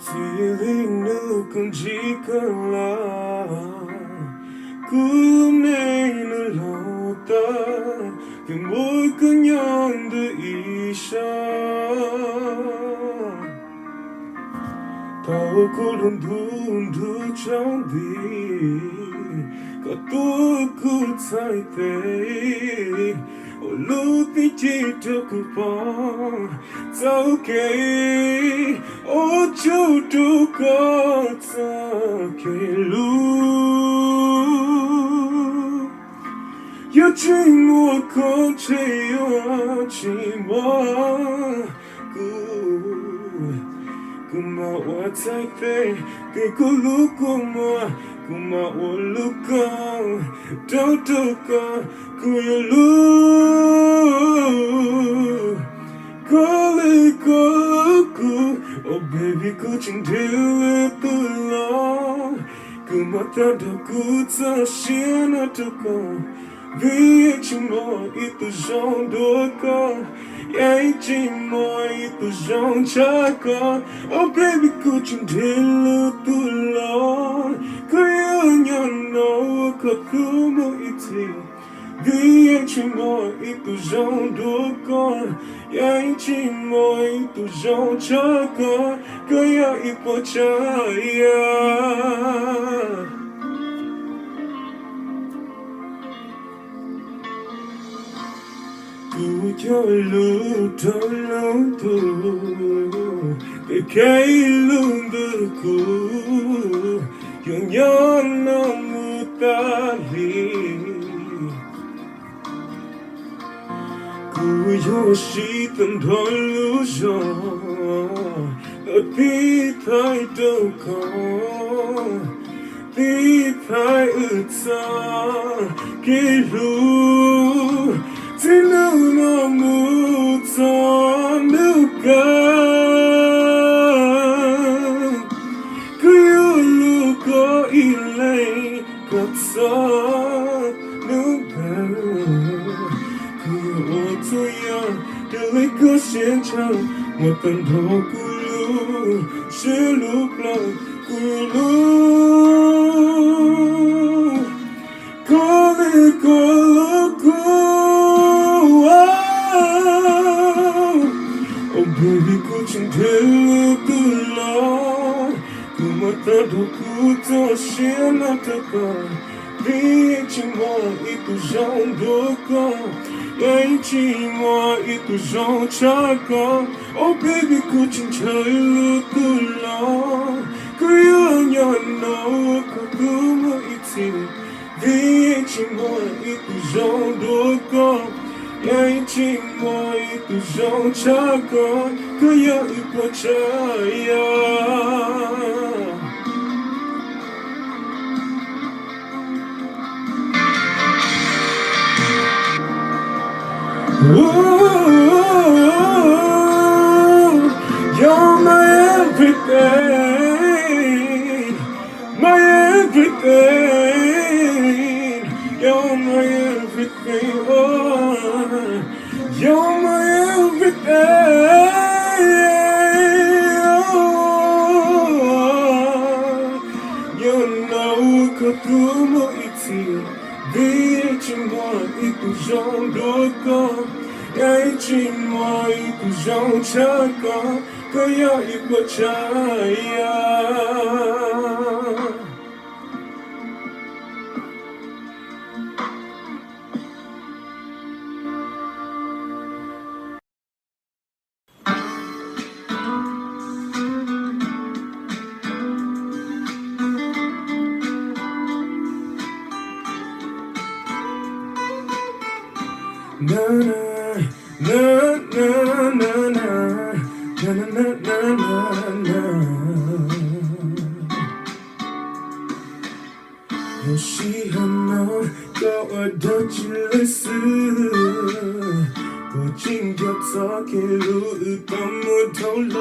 Feeling new con chỉ cần là cứ nên lo ta cái môi cứ nhon de isha tao cứ đun đun trong đi có tôi cứ say tê lúc tí chỉ cho cứ bỏ sao kể ô châu đâu có sao kể lúc yêu chỉ một con chỉ chỉ một cứ mà ở trái tê cái cứ lúc mà ở lúc con đâu có cứ lúc cô oh baby cô chẳng thể từ lo cứ mà ta đâu cứ ta xin ở đâu con vì chỉ mỗi ít tu giống đôi con ai chỉ mỗi ít tu giống cha con oh baby cô chẳng thể từ lo cứ yêu nhau nó có cứ mỗi ít gì vì anh chỉ mỗi ít tu giống đôi con anh chỉ mỗi ít tu giống cha con cứ yêu ít bỏ trái cứ cho lúc thôi lúc tu để cái lúc được cứ yêu nhau nó mù ta đi cứ yêu chỉ từng thôi lúc rồi ở tí thay đâu có tí thay ước xa cái lúc chỉ nếu nó mù cho nếu cả cứ yêu lúc có ý lấy có xa nếu cả cứ yêu tôi yêu để lấy cơ xin chăng một tầng đầu cứ lúc sẽ lúc lòng cứ lúc có lẽ có lúc oh baby cô chẳng thể từ lo cứ mà ta đâu cứ ta xin ở đâu con vì chỉ mỗi ít tu giống đôi con anh chỉ mỗi ít tu giống cha con oh baby cô chẳng thể từ lo cứ yêu nhau nó có cứ mỗi ít gì vì chỉ mỗi ít tu giống đôi con anh chỉ mỗi ít tu giống cha con cứ yêu ít bỏ trái you're my everything, my everything. You're my everything, oh, you're my everything, oh, you know có cứ mỗi gì vì chỉ mỗi ít tu giống đôi con anh chỉ mỗi ít tu giống cha con cứ yêu ít bỏ trái na na na na na na na na na na 혹시 너 꺼워졌을수 고진 겹서 길로 못 돌러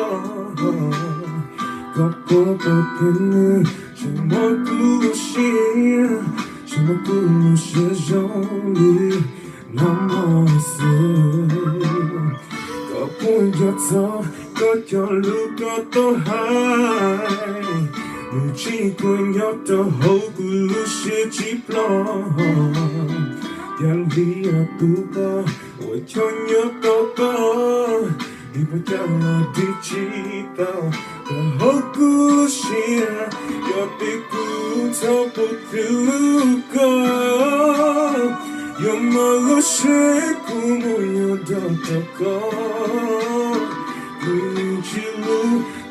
걷고 걷는 제목구시 넘어있어 거품 겹서 có cho lúc có to hai người chỉ của nhau to hậu của lúc sẽ chỉ lo yang vì ở tu có ôi cho nhớ có đi vào chẳng là đi chỉ tao the whole good shit your big good top of the your mother shake como yo da Could you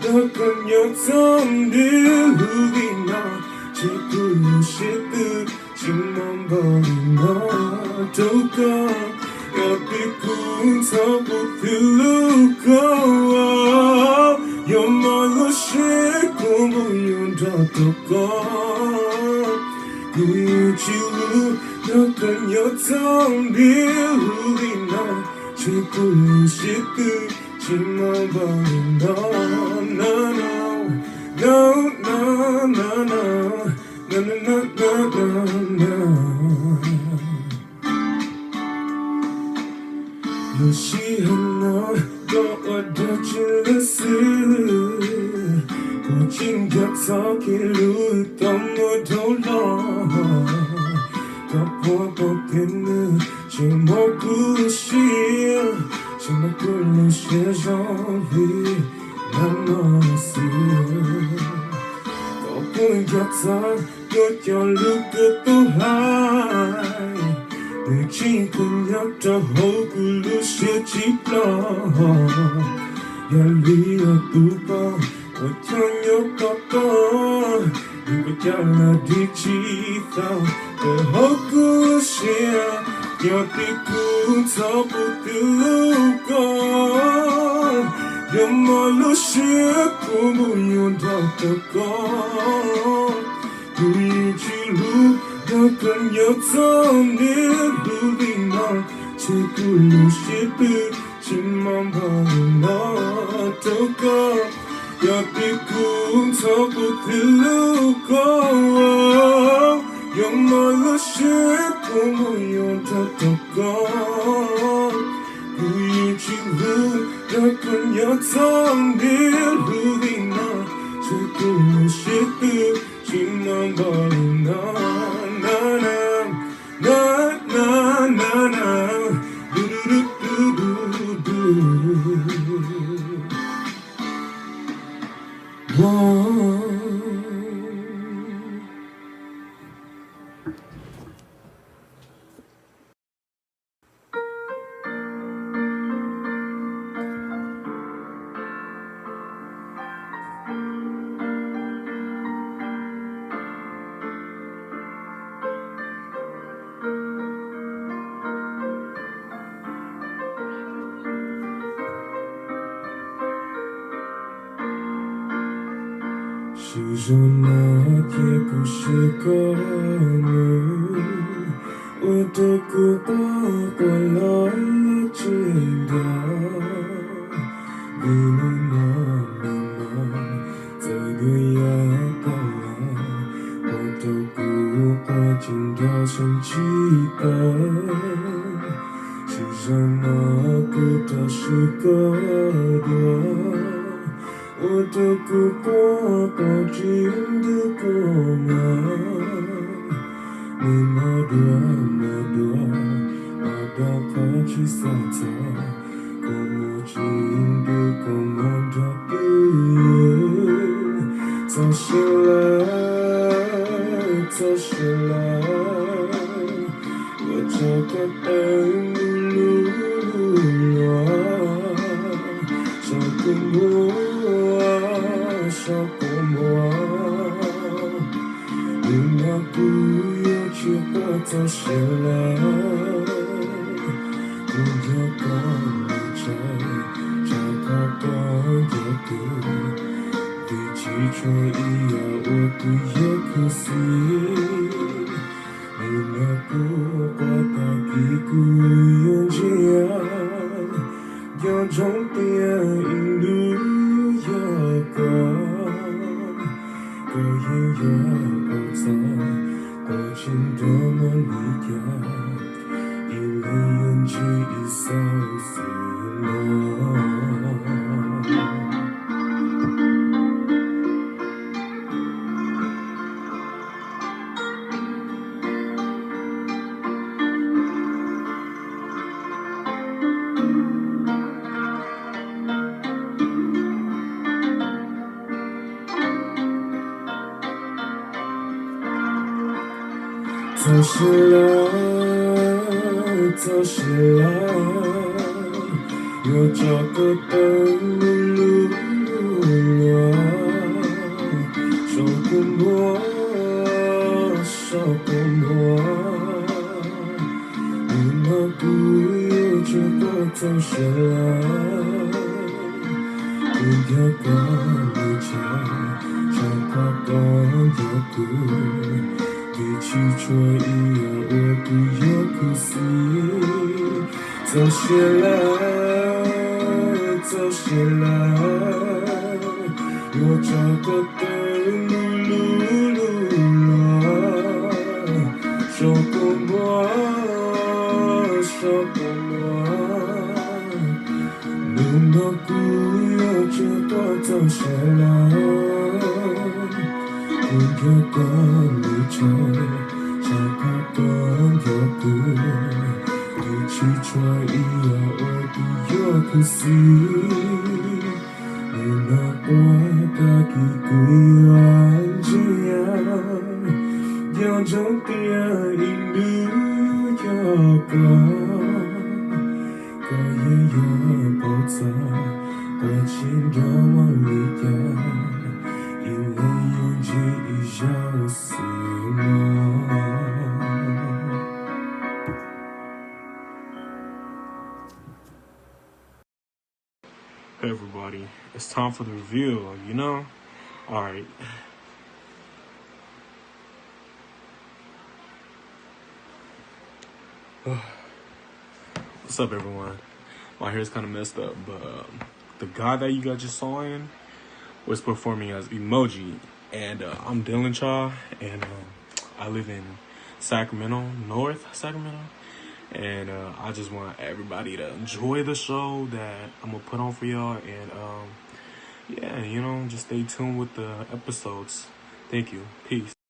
look on your tongue Lugina Chiku shit Chimambarina Toka your big good top of the your mother shake como yo da Could you look on your tongue Lugina Chiku shit Chimambarina Luciana có ở đó chưa là xưa Cô chính gặp gió kia lưu tâm ở đâu lo Gặp hoa bọc tiền nữ chỉ một cú xia Chỉ một cú lưu xia gió vì năm nó xưa Có buồn gặp gió có cho lưu cơ tô hai Người chỉ cùng nhau cho hậu của lúc sẽ chỉ lo Nhà lý ở tù bao Ở cho nhau có Nhưng có chẳng là đi chỉ tao Ở hậu của sẽ Nhà tí cũng thao bộ từ lúc có Nhà mà lúc sẽ Của một nhôn đau có Người chỉ lúc đã cần nhớ tâm nếu lưu đi nào chỉ cứ lưu sẽ tự chỉ mong bao nó đâu có giờ thì cũng thấu bộ thì lưu có nhưng mà lúc sẽ cũng một yon đâu có người chỉ lưu đã cần nhớ tâm nếu lưu đi nào chỉ cứ lưu sẽ tự chỉ mong bao nó是那铁故事歌女，我的孤单过来了记得，你们那这个呀到了，我的孤单听到声记得，是那孤单是个多。我的孤单到今的过吗？你马达卡去撒撒，过目睛的过梦的不走起来，我这个灯路小公路。小公我，你那不要去把走起来，不要讲你在他当一个，你起床一样我不也可惜，你那不把他一个用这样，要重点引路。个音乐宝藏，多情多么离家，一泪眼睛一扫死亡。Yo cho cơ tơ lu lu cho cùng hoa mà cứ cho có trong sẽ cứ có người cha có con yo cứ vì chỉ cho yêu cứ yo cứ si cho sẽ yo cho cơ tơ lu cho cùng hoa nó cứ yo cho có trong sẽ cứ có người cha có con yo cứ vì chỉ cho yêu cứ yo cứ si nó qua cả kỳ quý anh chia yo trong tia in nữ cho có ye yo bao giờ có chín đó mà lý ya in lấy yo chỉ giao sự Hey everybody, it's time for the review, you know? Alright. What's up everyone? My hair's kind of messed up, but the guy that you guys just saw in was performing as Emoji, and I'm Ntxov, and I live in Sacramento, North Sacramento. And I just want everybody to enjoy the show that I'm gonna put on for y'all. And yeah, you know, just stay tuned with the episodes. Thank you. Peace.